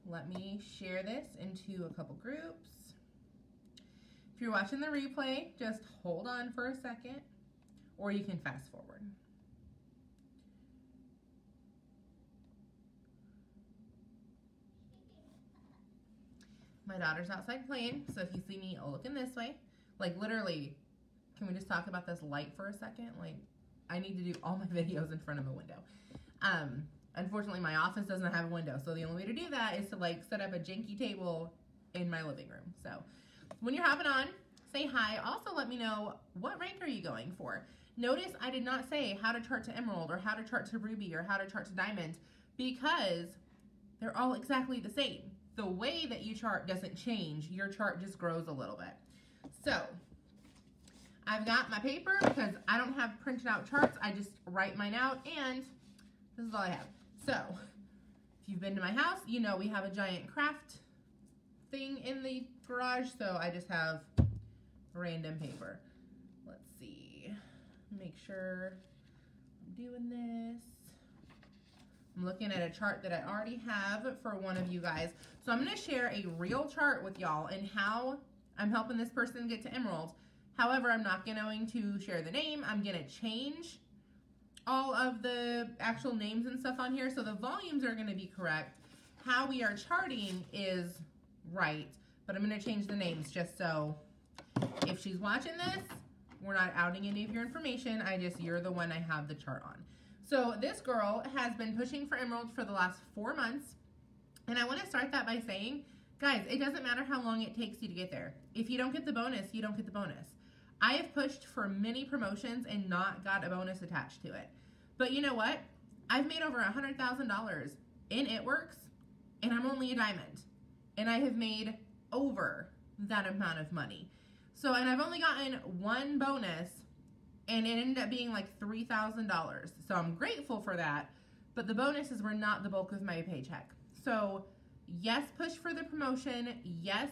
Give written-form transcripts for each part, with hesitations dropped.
let me share this into a couple groups. If you're watching the replay, just hold on for a second, or you can fast forward. My daughter's outside playing, so if you see me looking this way, like literally, can we just talk about this light for a second? Like, I need to do all my videos in front of a window. Unfortunately, my office doesn't have a window, so the only way to do that is to like set up a janky table in my living room. So when you're hopping on, say hi. Also let me know, what rank are you going for? Notice I did not say how to chart to emerald or how to chart to ruby or how to chart to diamond, because they're all exactly the same. The way that you chart doesn't change. Your chart just grows a little bit. So I've got my paper because I don't have printed out charts. I just write mine out, and this is all I have. So if you've been to my house, you know we have a giant craft thing in the garage, so I just have random paper. Let's see. Make sure I'm doing this. I'm looking at a chart that I already have for one of you guys. So I'm going to share a real chart with y'all and how I'm helping this person get to emerald. However, I'm not going to share the name. I'm going to change all of the actual names and stuff on here. So the volumes are going to be correct. How we are charting is right, but I'm going to change the names just so if she's watching this, we're not outing any of your information. You're the one I have the chart on. So this girl has been pushing for emerald for the last 4 months. And I want to start that by saying, guys, it doesn't matter how long it takes you to get there. If you don't get the bonus, you don't get the bonus. I have pushed for many promotions and not got a bonus attached to it. But you know what? I've made over $100,000 in It Works, and I'm only a diamond. And I have made over that amount of money. So, and I've only gotten one bonus, and it ended up being like $3,000. So I'm grateful for that, but the bonuses were not the bulk of my paycheck. So yes, push for the promotion. Yes,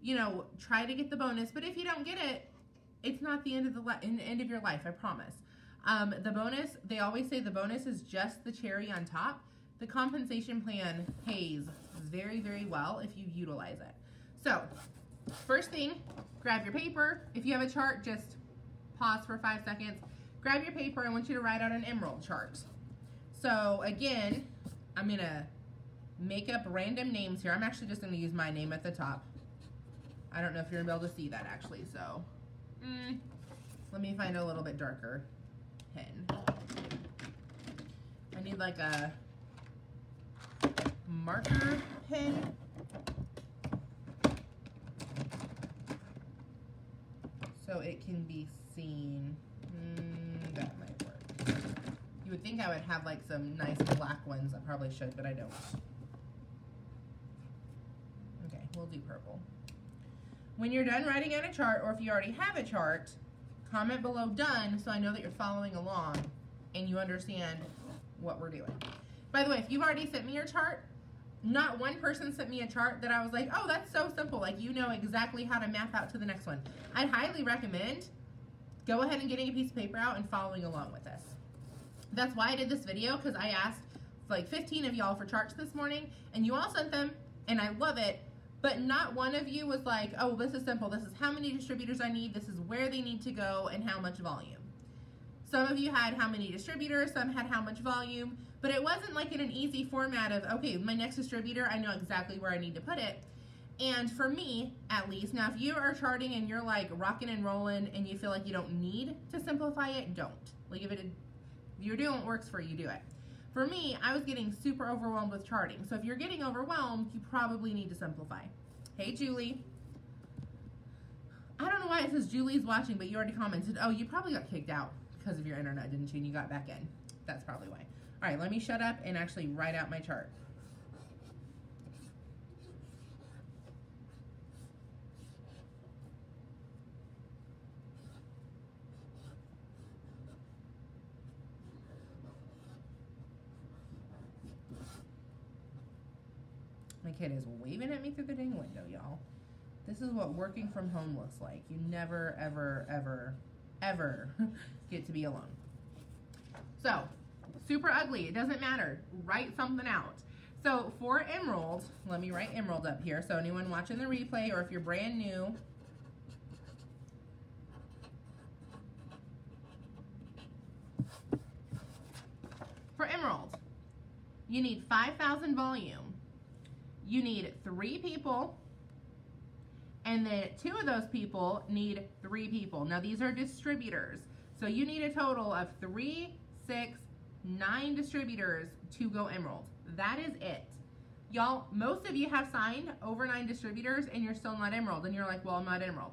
you know, try to get the bonus, but if you don't get it, it's not the end of end of your life, I promise. The bonus, they always say the bonus is just the cherry on top. The compensation plan pays very, very well if you utilize it. So first thing, grab your paper. If you have a chart, just pause for 5 seconds. Grab your paper. I want you to write out an emerald chart. So again, I'm going to make up random names here. I'm actually just going to use my name at the top. I don't know if you're going to be able to see that actually. So let me find a little bit darker pen. I need like a marker pen. So it can be seen. That might work. You would think I would have like some nice black ones. I probably should, but I don't. Okay, we'll do purple. When you're done writing out a chart, or if you already have a chart, comment below done so I know that you're following along and you understand what we're doing. By the way, if you've already sent me your chart, not one person sent me a chart that I was like, oh, that's so simple. Like, you know exactly how to map out to the next one. I'd highly recommend go ahead and getting a piece of paper out and following along with this. That's why I did this video, because I asked like 15 of y'all for charts this morning, and you all sent them, and I love it, but not one of you was like, oh, this is simple. This is how many distributors I need. This is where they need to go and how much volume. Some of you had how many distributors, some had how much volume, but it wasn't like in an easy format of, okay, my next distributor, I know exactly where I need to put it. And for me, at least, now if you are charting and you're like rocking and rolling and you feel like you don't need to simplify it, don't. Like if you're doing what works for you, do it. For me, I was getting super overwhelmed with charting. So if you're getting overwhelmed, you probably need to simplify. Hey, Julie. I don't know why it says Julie's watching, but you already commented. Oh, you probably got kicked out because of your internet, didn't you? And you got back in. That's probably why. All right, let me shut up and actually write out my chart. My kid is waving at me through the dang window, y'all. This is what working from home looks like. You never, ever, ever, ever get to be alone. So, super ugly. It doesn't matter. Write something out. So for Emerald, let me write Emerald up here. So anyone watching the replay, or if you're brand new, for Emerald, you need 5,000 volume. You need 3 people, and then 2 of those people need 3 people. Now these are distributors. So you need a total of 3, 6, 9 distributors to go Emerald. That is it. Y'all, most of you have signed over 9 distributors and you're still not Emerald, and you're like, well, I'm not Emerald.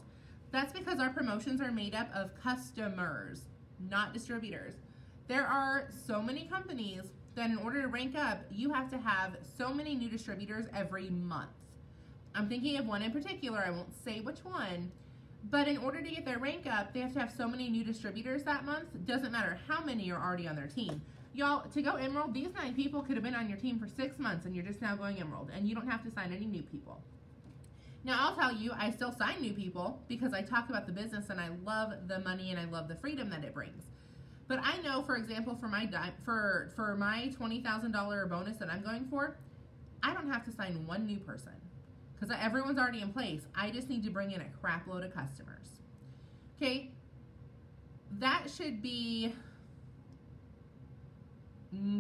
That's because our promotions are made up of customers, not distributors. There are so many companies that in order to rank up, you have to have so many new distributors every month. I'm thinking of one in particular, I won't say which one, but in order to get their rank up, they have to have so many new distributors that month. Doesn't matter how many are already on their team. Y'all, to go Emerald, these 9 people could have been on your team for 6 months and you're just now going Emerald, and you don't have to sign any new people. Now, I'll tell you, I still sign new people because I talk about the business and I love the money and I love the freedom that it brings. But I know, for example, for my $20,000 bonus that I'm going for, I don't have to sign 1 new person because everyone's already in place. I just need to bring in a crap load of customers. Okay, that should be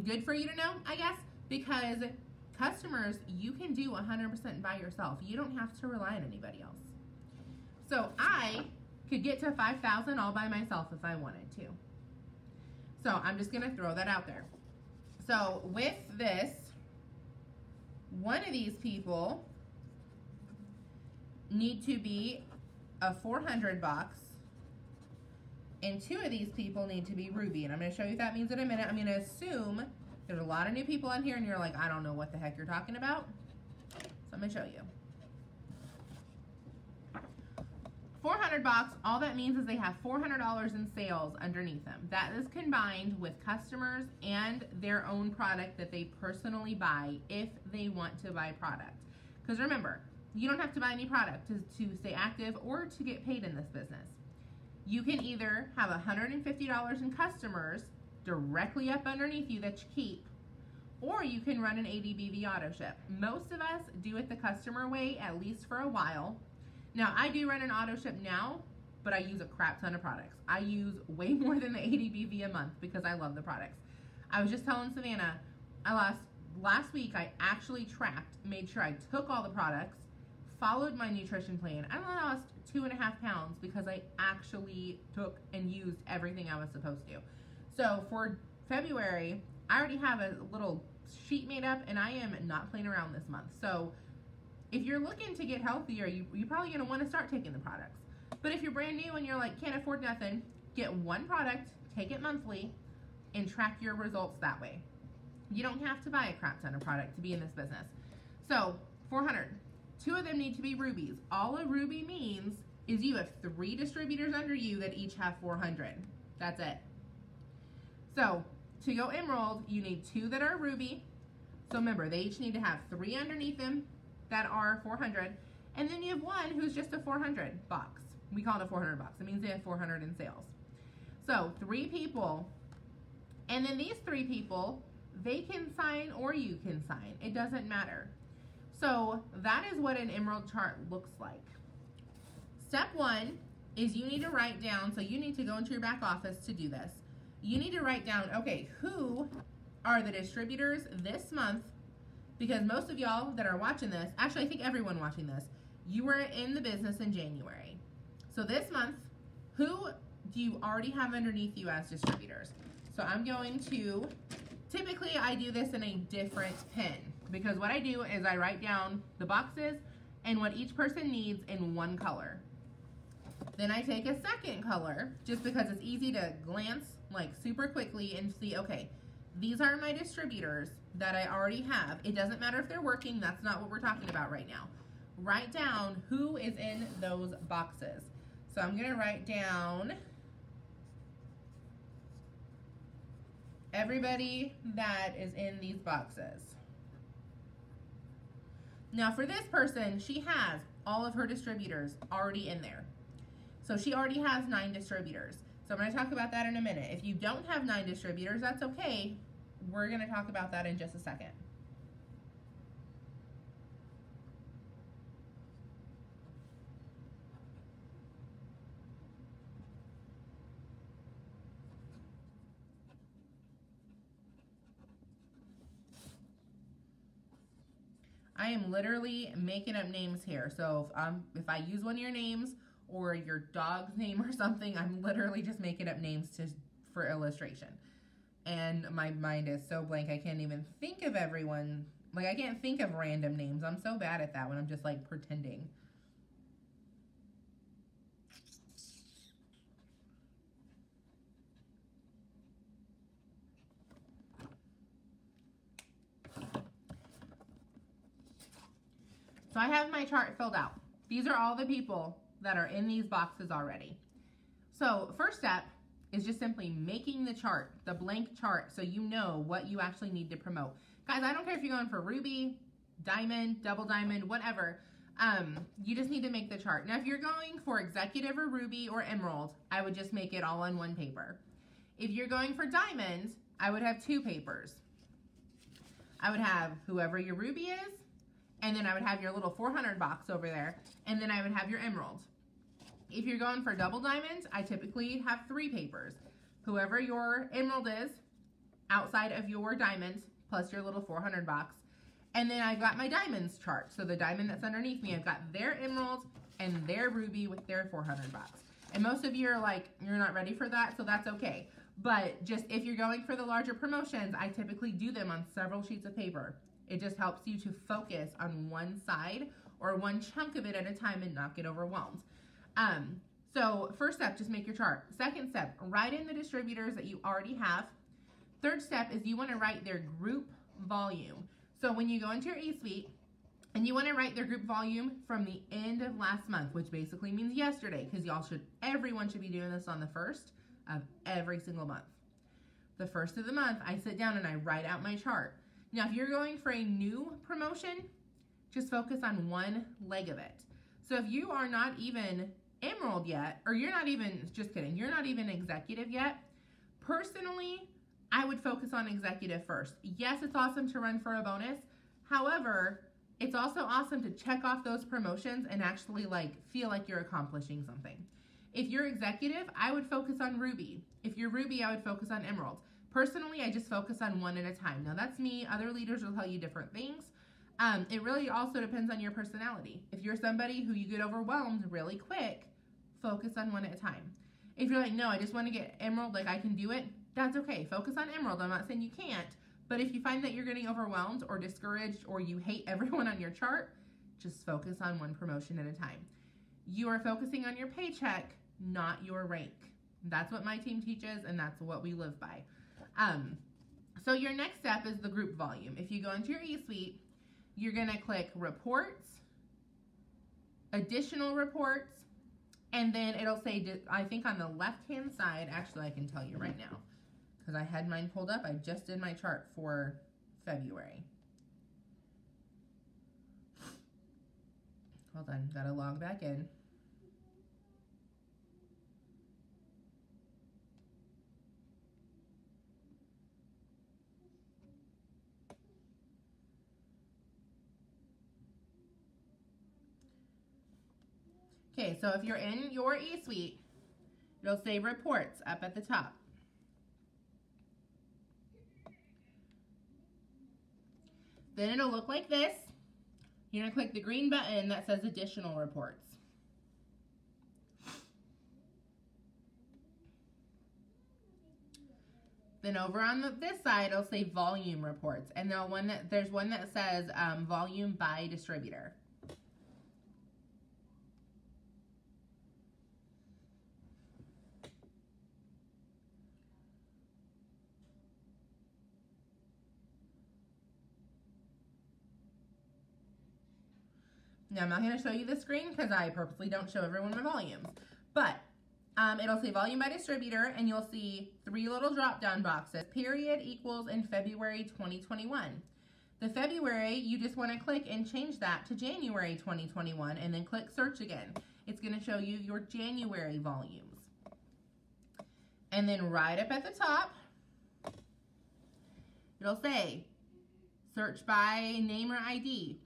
good for you to know, I guess, because customers, you can do 100% by yourself. You don't have to rely on anybody else. So I could get to 5,000 all by myself if I wanted to. So I'm just going to throw that out there. So with this, one of these people need to be a 400 box, and 2 of these people need to be ruby. And I'm going to show you what that means in a minute. I'm going to assume there's a lot of new people on here and you're like, I don't know what the heck you're talking about. So I'm going to show you. 400 box, all that means is they have $400 in sales underneath them. That is combined with customers and their own product that they personally buy if they want to buy product. Because remember, you don't have to buy any product to stay active or to get paid in this business. You can either have $150 in customers directly up underneath you that you keep, or you can run an ADBV auto ship. Most of us do it the customer way, at least for a while. Now, I do run an auto ship now, but I use a crap ton of products. I use way more than the ADBV a month because I love the products. I was just telling Savannah, last week I actually tracked, made sure I took all the products, followed my nutrition plan. I lost 2.5 pounds because I actually took and used everything I was supposed to. So for February, I already have a little sheet made up and I am not playing around this month. So if you're looking to get healthier, you're probably going to want to start taking the products. But if you're brand new and you're like, can't afford nothing, get 1 product, take it monthly, and track your results that way. You don't have to buy a crap ton of product to be in this business. So 400. 2 of them need to be rubies. All a ruby means is you have 3 distributors under you that each have 400. That's it. So to go Emerald, you need 2 that are ruby. So remember, they each need to have 3 underneath them that are 400. And then you have 1 who's just a 400 box. We call it a 400 box. It means they have 400 in sales. So 3 people. And then these 3 people, they can sign or you can sign. It doesn't matter. So that is what an Emerald chart looks like. Step 1 is you need to write down, so you need to go into your back office to do this. You need to write down, okay, who are the distributors this month? Because most of y'all that are watching this, actually I think everyone watching this, you were in the business in January. So this month, who do you already have underneath you as distributors? So I'm going to, typically I do this in a different pen because what I do is I write down the boxes and what each person needs in 1 color. Then I take a second color just because it's easy to glance like super quickly and see, okay, these are my distributors that I already have. It doesn't matter if they're working, that's not what we're talking about right now. Write down who is in those boxes. So I'm gonna write down everybody that is in these boxes. Now for this person, she has all of her distributors already in there. So she already has 9 distributors. So I'm going to talk about that in a minute. If you don't have 9 distributors, that's okay. We're going to talk about that in just a second. I am literally making up names here. So if I use one of your names or your dog's name or something, I'm literally just making up names for illustration. And my mind is so blank, I can't even think of everyone. Like, I can't think of random names. I'm so bad at that when I'm just like pretending. So I have my chart filled out. These are all the people that are in these boxes already. So first step is just simply making the chart, the blank chart, so you know what you actually need to promote. Guys, I don't care if you're going for ruby, diamond, double diamond, whatever. You just need to make the chart. Now, if you're going for executive or ruby or emerald, I would just make it all on one paper. If you're going for diamond, I would have 2 papers. I would have whoever your ruby is, and then I would have your little 400 box over there, and then I would have your emerald. If you're going for double diamonds, I typically have 3 papers. Whoever your emerald is, outside of your diamonds, plus your little 400 box. And then I've got my diamonds chart. So the diamond that's underneath me, I've got their emerald and their ruby with their 400 box. And most of you are like, you're not ready for that, so that's okay. But just if you're going for the larger promotions, I typically do them on several sheets of paper. It just helps you to focus on one side or one chunk of it at a time and not get overwhelmed. So first step, just make your chart. Second step, write in the distributors that you already have. Third step is you want to write their group volume. So when you go into your eSuite and you want to write their group volume from the end of last month, which basically means yesterday, because everyone should be doing this on the 1st of every single month. The 1st of the month, I sit down and I write out my chart. Now, if you're going for a new promotion, just focus on one leg of it. So if you are not even emerald yet, or you're not even, just kidding, you're not even executive yet, personally, I would focus on executive first. Yes, it's awesome to run for a bonus. However, it's also awesome to check off those promotions and actually feel like you're accomplishing something. If you're executive, I would focus on ruby. If you're ruby, I would focus on emerald. Personally, I just focus on one at a time. Now that's me. Other leaders will tell you different things. It really also depends on your personality. If you're somebody who you get overwhelmed really quick, focus on one at a time. If you're like, no, I just want to get emerald, like I can do it, that's okay. Focus on emerald. I'm not saying you can't, but if you find that you're getting overwhelmed or discouraged or you hate everyone on your chart, just focus on one promotion at a time. You are focusing on your paycheck, not your rank. That's what my team teaches, and that's what we live by. So your next step is the group volume. If you go into your eSuite, you're going to click reports, additional reports, and then it'll say, I think on the left-hand side, actually I can tell you right now, because I had mine pulled up. I just did my chart for February. Hold on, gotta log back in. Okay, so if you're in your eSuite, it'll say reports up at the top. Then it'll look like this. You're gonna click the green button that says additional reports. Then over on this side, it'll say volume reports. And there's one that says volume by distributor. Now, I'm not going to show you the screen because I purposely don't show everyone my volumes. But it'll say volume by distributor, and you'll see 3 little drop-down boxes. Period, equals, in February 2021. The February, you just want to click and change that to January 2021, and then click search again. It's going to show you your January volumes. And then right up at the top, it'll say search by name or ID.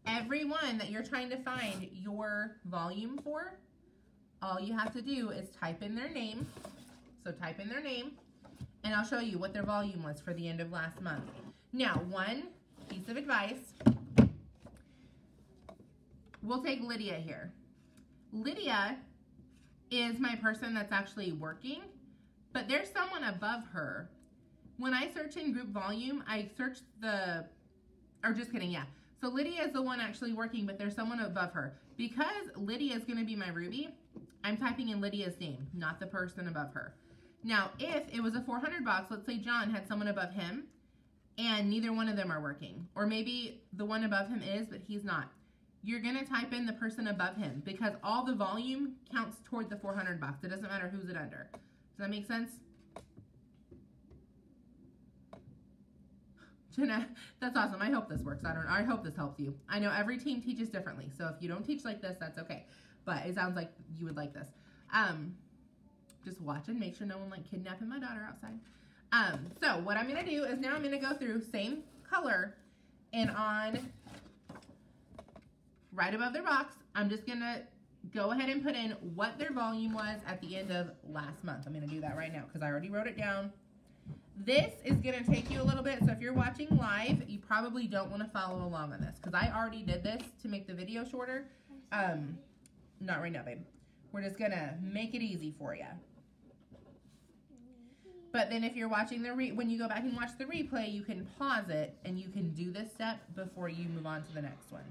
Everyone that you're trying to find your volume for, all you have to do is type in their name. So type in their name, and I'll show you what their volume was for the end of last month. Now, one piece of advice, We'll take Lydia here. Lydia is my person that's actually working, but there's someone above her. When I search in group volume, I search or just kidding, yeah. So Lydia is the one actually working, but there's someone above her. Because Lydia is gonna be my Ruby, I'm typing in Lydia's name, not the person above her. Now, if it was a 400 box, let's say John had someone above him, and neither one of them are working. Or maybe the one above him is, but he's not. You're gonna type in the person above him because all the volume counts toward the 400 box. It doesn't matter who's it under. Does that make sense? Jenna, that's awesome. I hope this works. I hope this helps you. I know every team teaches differently, so if you don't teach like this, that's okay. But it sounds like you would like this. Just watch and make sure no one like kidnapping my daughter outside. So what I'm gonna do is now I'm gonna go through same color, and on right above their box, I'm just gonna go ahead and put in what their volume was at the end of last month. I'm gonna do that right now because I already wrote it down. This is gonna take you a little bit, so if you're watching live, you probably don't wanna follow along on this because I already did this to make the video shorter. Not right now, babe. We're just gonna make it easy for you. But then if you're watching when you go back and watch the replay, you can pause it and you can do this step before you move on to the next one.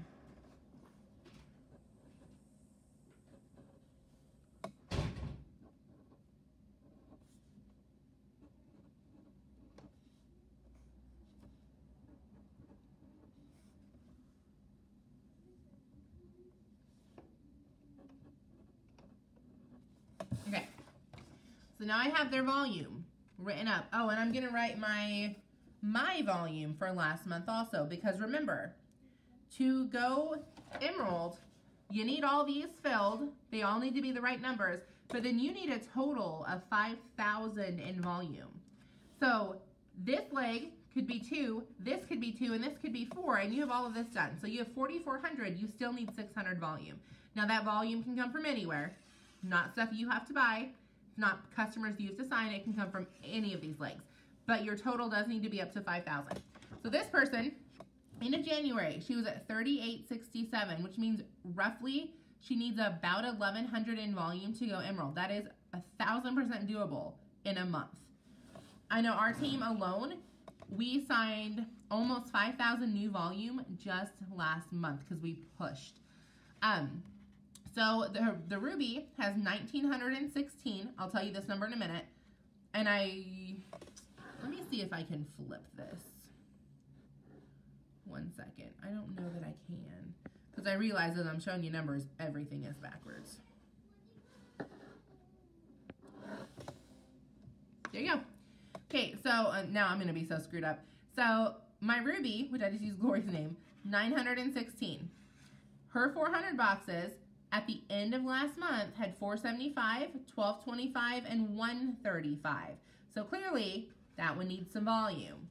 Okay, so now I have their volume written up. Oh, and I'm gonna write my volume for last month also, because remember, to go emerald, you need all these filled. They all need to be the right numbers, but then you need a total of 5,000 in volume. So this leg could be 2, this could be 2, and this could be 4, and you have all of this done. So you have 4,400, you still need 600 volume. Now that volume can come from anywhere, not stuff you have to buy, not customers you have to sign, it can come from any of these legs. But your total does need to be up to 5,000. So this person, end of January, she was at 3867, which means roughly she needs about 1,100 in volume to go emerald. That is 1,000% doable in a month. I know our team alone, we signed almost 5,000 new volume just last month because we pushed. So the Ruby has 1,916. I'll tell you this number in a minute. And let me see if I can flip this. One second. I don't know that I can. Because I realize as I'm showing you numbers, everything is backwards. There you go. Okay, so now I'm going to be so screwed up. So my Ruby, which I just used Glory's name, 916. Her 400 boxes at the end of last month had 475, 1225, and 135. So clearly, that one needs some volume.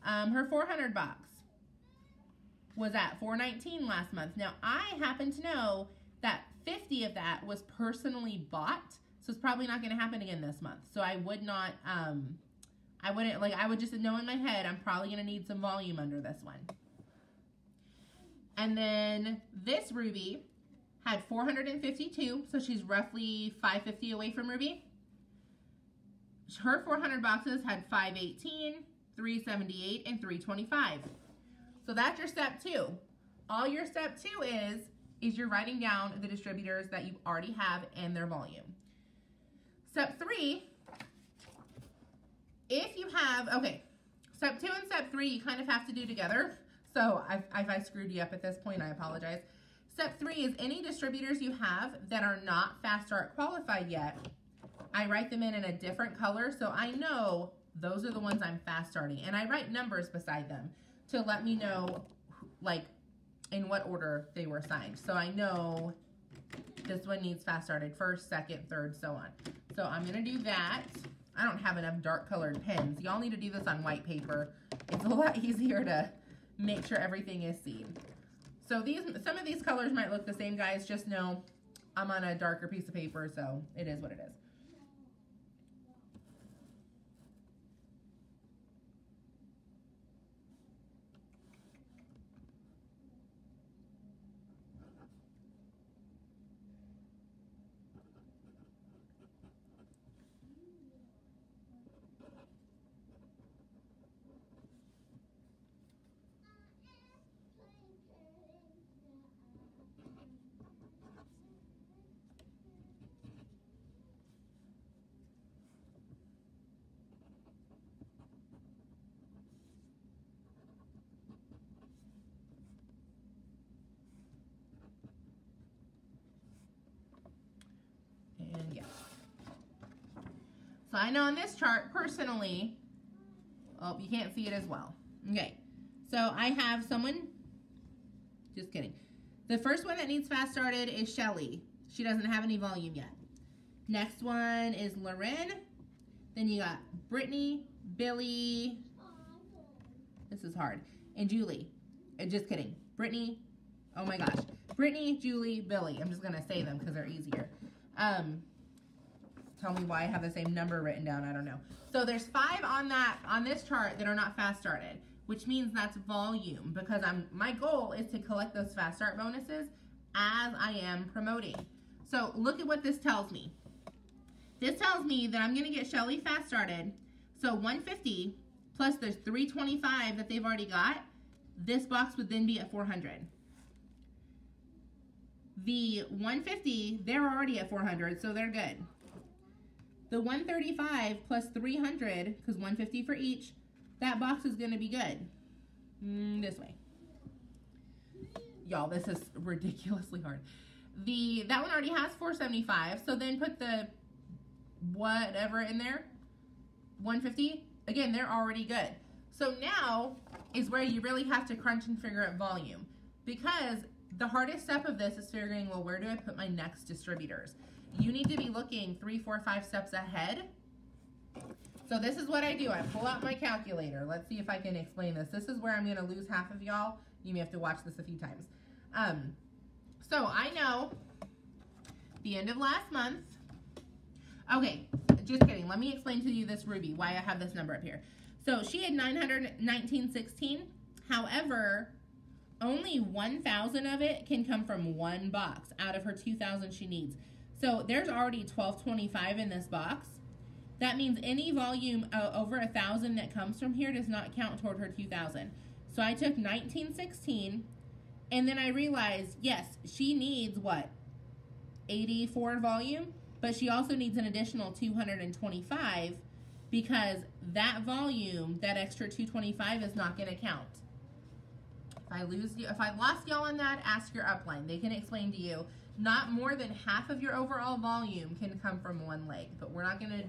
Her 400 box was at 419 last month. Now, I happen to know that 50 of that was personally bought, so it's probably not going to happen again this month. So I would not, I would just know in my head, I'm probably going to need some volume under this one. And then this Ruby had 452, so she's roughly 550 away from Ruby. Her 400 boxes had 518, 378, and 325. So that's your step 2. All your step 2 is you're writing down the distributors that you already have and their volume. Step 3, if you have, okay, step 2 and step 3 you kind of have to do together. So if I screwed you up at this point, I apologize. Step 3 is any distributors you have that are not Fast Start qualified yet, I write them in a different color so I know those are the ones I'm fast starting. And I write numbers beside them to let me know like in what order they were assigned. So I know this one needs fast started first, second, third, so on. So I'm gonna do that. I don't have enough dark colored pens. Y'all need to do this on white paper. It's a lot easier to make sure everything is seen. So some of these colors might look the same, guys. Just know I'm on a darker piece of paper, so it is what it is. So I know on this chart, personally, oh, you can't see it as well. Okay, so I have someone, just kidding. The first one that needs fast started is Shelly. She doesn't have any volume yet. Next one is Lauren. Then you got Brittany, Billy, this is hard, and Julie. Just kidding. Brittany, oh my gosh. Brittany, Julie, Billy. I'm just going to say them because they're easier. Tell me why I have the same number written down. I don't know. So there's 5 on this chart that are not fast started, which means that's volume, because my goal is to collect those fast start bonuses as I am promoting. So look at what this tells me. This tells me that I'm going to get Shelly fast started. So 150 plus there's 325 that they've already got. This box would then be at 400. The 150, they're already at 400, so they're good. The 135 plus 300, because 150 for each, that box is going to be good. This way. Y'all, this is ridiculously hard. That one already has 475, so then put the whatever in there, 150. Again, they're already good. So now is where you really have to crunch and figure out volume, because the hardest step of this is figuring, well, where do I put my next distributors? You need to be looking 3, 4, 5 steps ahead. So this is what I do. I pull out my calculator. Let's see if I can explain this. This is where I'm going to lose half of y'all. You may have to watch this a few times. So I know the end of last month. Okay, just kidding. Let me explain to you this Ruby, why I have this number up here. So she had 919.16. However, only 1,000 of it can come from one box out of her 2,000 she needs. So there's already 1,225 in this box. That means any volume over 1,000 that comes from here does not count toward her 2,000. So I took 1916, and then I realized, yes, she needs what? 84 volume, but she also needs an additional 225 because that volume, that extra 225 is not going to count. If I lost y'all on that, ask your upline. They can explain to you. Not more than half of your overall volume can come from one leg, but we're not going to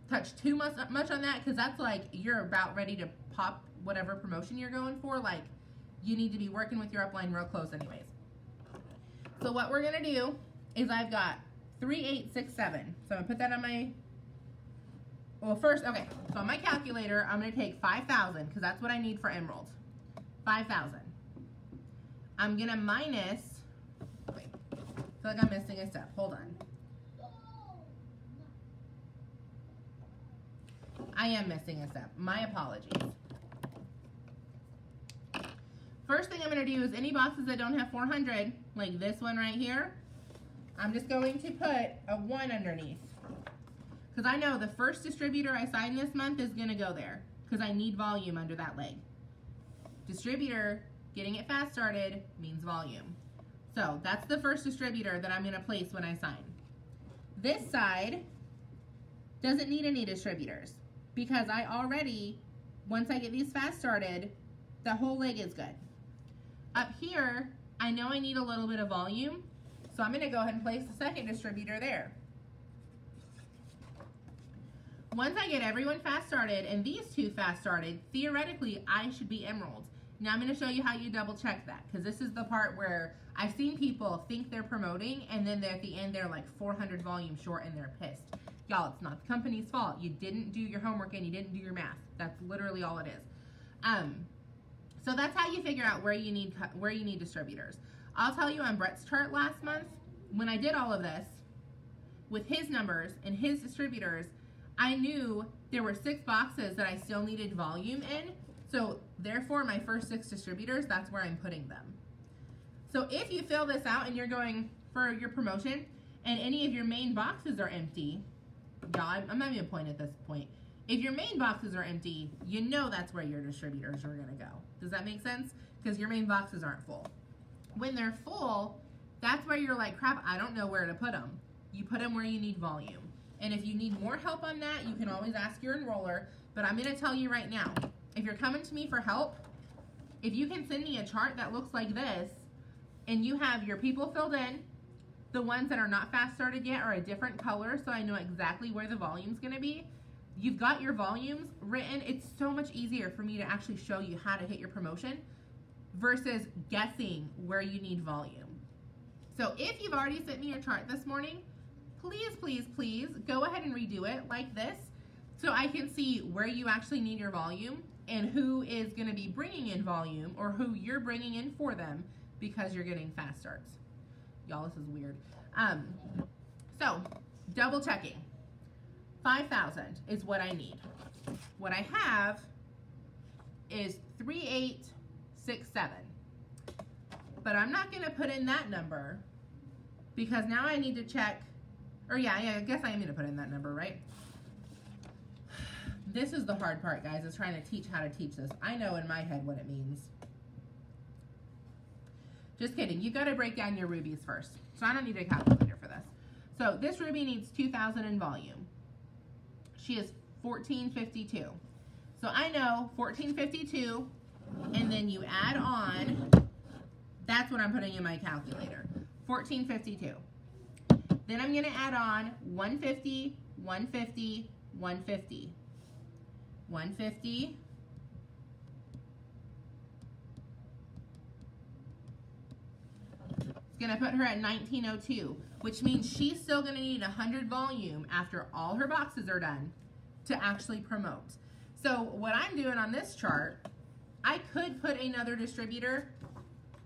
touch too much on that, because that's like you're about ready to pop whatever promotion you're going for. Like, you need to be working with your upline real close anyways. So what we're going to do is I've got 3867. So I'm going to put that on my, well, first, okay, so on my calculator, I'm going to take 5,000 because that's what I need for emerald. 5,000. I'm going to minus, wait, I feel like I'm missing a step. Hold on. I am missing a step. My apologies. First thing I'm going to do is any boxes that don't have 400, like this one right here, I'm just going to put a 1 underneath. Because I know the first distributor I sign this month is going to go there, because I need volume under that leg. Distributor, getting it fast started, means volume. So that's the first distributor that I'm going to place when I sign. This side doesn't need any distributors, because I already, once I get these fast started, the whole leg is good. Up here, I know I need a little bit of volume, so I'm going to go ahead and place the second distributor there. Once I get everyone fast started and these two fast started, theoretically, I should be emerald. Now I'm going to show you how you double check that, because this is the part where I've seen people think they're promoting and then at the end they're like 400 volume short and they're pissed. Y'all, it's not the company's fault. You didn't do your homework and you didn't do your math. That's literally all it is. So that's how you figure out where you need distributors. I'll tell you on Brett's chart last month, when I did all of this, with his numbers and his distributors, I knew there were 6 boxes that I still needed volume in. So therefore, my first 6 distributors, that's where I'm putting them. So if you fill this out and you're going for your promotion and any of your main boxes are empty, y'all, I'm not even pointing at this point. If your main boxes are empty, you know that's where your distributors are going to go. Does that make sense? Because your main boxes aren't full. When they're full, that's where you're like, crap, I don't know where to put them. You put them where you need volume. And if you need more help on that, you can always ask your enroller. But I'm going to tell you right now, if you're coming to me for help, if you can send me a chart that looks like this, and you have your people filled in, The ones that are not fast started yet are a different color, so I know exactly where the volume's gonna be. You've got your volumes written. It's so much easier for me to actually show you how to hit your promotion versus guessing where you need volume. So if you've already sent me your chart this morning, please, please, please go ahead and redo it like this so I can see where you actually need your volume and who is gonna be bringing in volume or who you're bringing in for them because you're getting fast starts. Y'all, this is weird. So double checking. 5,000 is what I need. What I have is 3867. But I'm not gonna put in that number because now I need to check, or yeah, I guess I am gonna put in that number, right? This is the hard part, guys, is trying to teach how to teach this. I know in my head what it means. Just kidding, you gotta break down your rubies first. So I don't need a calculator for this. So this ruby needs 2,000 in volume. She is 1452. So I know 1452, and then you add on, that's what I'm putting in my calculator, 1452. Then I'm gonna add on 150, 150, 150, 150, it's gonna put her at 1902, which means she's still gonna need 100 volume after all her boxes are done to actually promote. So what I'm doing on this chart, I could put another distributor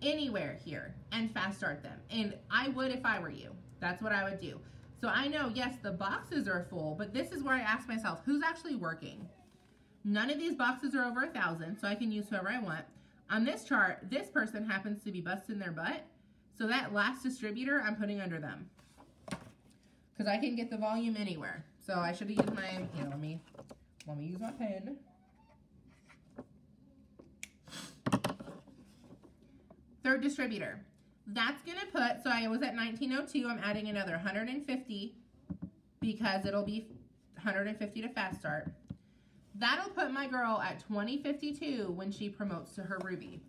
anywhere here and fast start them. And I would if I were you. That's what I would do. So I know, yes, the boxes are full, but this is where I ask myself, who's actually working? None of these boxes are over 1,000, so I can use whoever I want. On this chart, this person happens to be busting their butt. So that last distributor, I'm putting under them. Because I can get the volume anywhere. So I should have used my, here, let me use my pen. Third distributor. That's going to put, so I was at 1902, I'm adding another 150 because it'll be 150 to fast start. That'll put my girl at 2052 when she promotes to her ruby.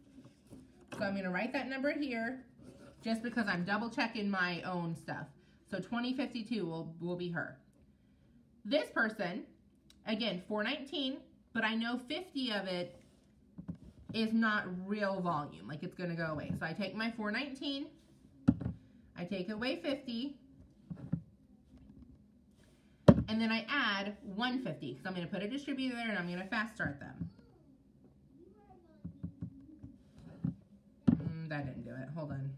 So I'm going to write that number here just because I'm double checking my own stuff. So 2052 will be her. This person, again, 419, but I know 50 of it is not real volume, like it's gonna go away. So I take my 419, I take away 50, and then I add 150, because I'm gonna put a distributor there and I'm gonna fast start them. That didn't do it, hold on.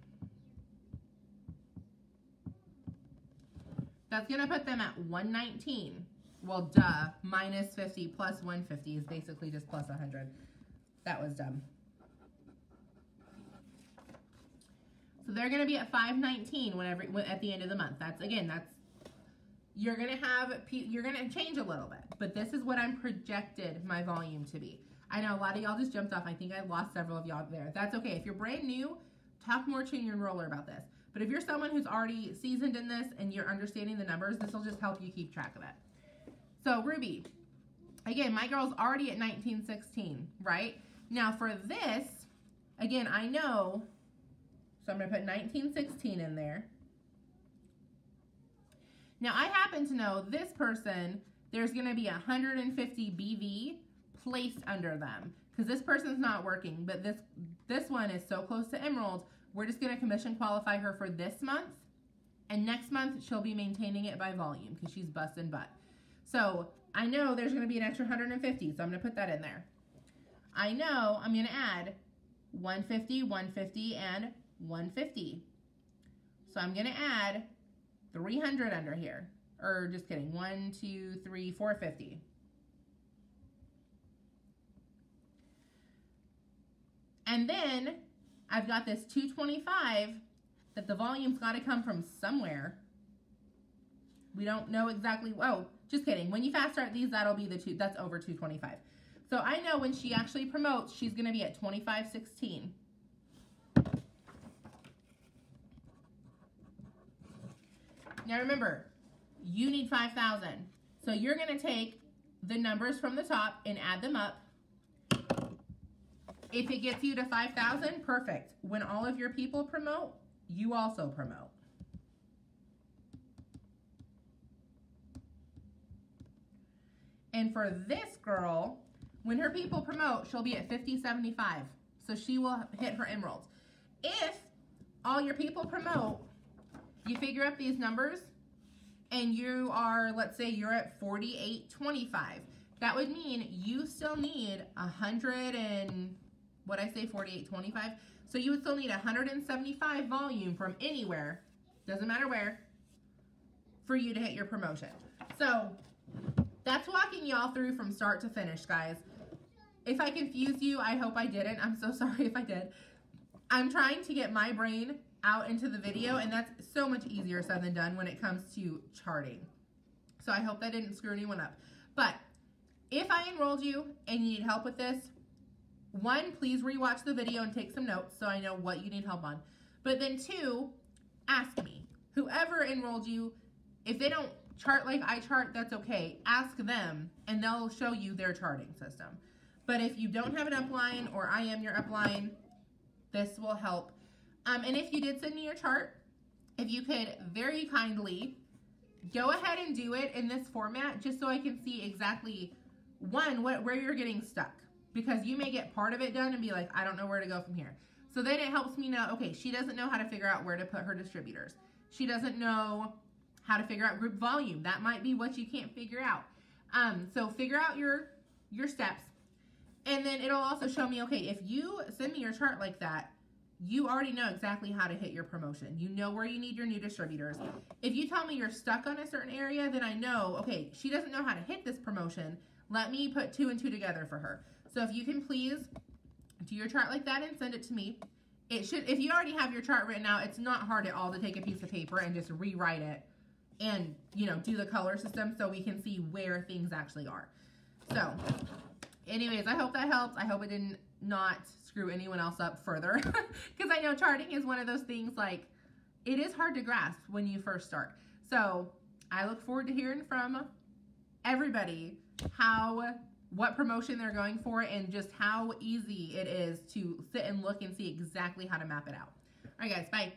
That's gonna put them at 119. Well, duh, minus 50 plus 150 is basically just plus 100. That was dumb. So they're gonna be at 519 at the end of the month. That's, again, that's, you're gonna change a little bit, but this is what I'm projected my volume to be. I know a lot of y'all just jumped off. I think I lost several of y'all there. That's okay. If you're brand new, talk more to your enroller about this. But if you're someone who's already seasoned in this and you're understanding the numbers, this will just help you keep track of it. So Ruby, again, my girl's already at 1916, right? Now for this, again, I know, so I'm gonna put 1916 in there. Now I happen to know this person, there's gonna be 150 BV placed under them because this person's not working, but this one is so close to Emerald, we're just gonna commission qualify her for this month, and next month she'll be maintaining it by volume because she's busting butt. So I know there's gonna be an extra 150, so I'm gonna put that in there. I know I'm gonna add 150, 150, and 150. So I'm gonna add 300 under here, or just kidding, 1, 2, 3, 450. And then I've got this 225 that the volume's got to come from somewhere. We don't know exactly. Oh, just kidding. When you fast start these, that'll be that's over 225. So I know when she actually promotes, she's going to be at 2516. Now remember, you need 5,000. So you're going to take the numbers from the top and add them up. If it gets you to 5,000, perfect. When all of your people promote, you also promote. And for this girl, when her people promote, she'll be at 5075. So she will hit her emeralds. If all your people promote, you figure up these numbers, and you are, let's say you're at 4825. That would mean you still need 100 and, what I say, 4825. So you would still need 175 volume from anywhere, doesn't matter where, for you to hit your promotion. So that's walking y'all through from start to finish, guys. If I confused you, I hope I didn't. I'm so sorry if I did. I'm trying to get my brain out into the video, and that's so much easier said than done when it comes to charting. So I hope that didn't screw anyone up. But if I enrolled you and you need help with this, one, please rewatch the video and take some notes so I know what you need help on. But then two, ask me. Whoever enrolled you, if they don't chart like I chart, that's okay. Ask them and they'll show you their charting system. But if you don't have an upline or I am your upline, this will help. And if you did send me your chart, if you could very kindly go ahead and do it in this format just so I can see exactly, one, where you're getting stuck. Because you may get part of it done and be like, I don't know where to go from here. So then it helps me know, okay, she doesn't know how to figure out where to put her distributors. She doesn't know how to figure out group volume. That might be what you can't figure out. So figure out your steps. And then it'll also show me, okay, if you send me your chart like that, you already know exactly how to hit your promotion. You know where you need your new distributors. If you tell me you're stuck on a certain area, then I know, okay, she doesn't know how to hit this promotion. Let me put 2 and 2 together for her. So if you can please do your chart like that and send it to me. It should, if you already have your chart written out, it's not hard at all to take a piece of paper and just rewrite it and, you know, do the color system so we can see where things actually are. So anyways, I hope that helps. I hope it didn't not screw anyone else up further because I know charting is one of those things, like, it is hard to grasp when you first start. So I look forward to hearing from everybody what promotion they're going for and just how easy it is to sit and look and see exactly how to map it out. All right, guys, bye.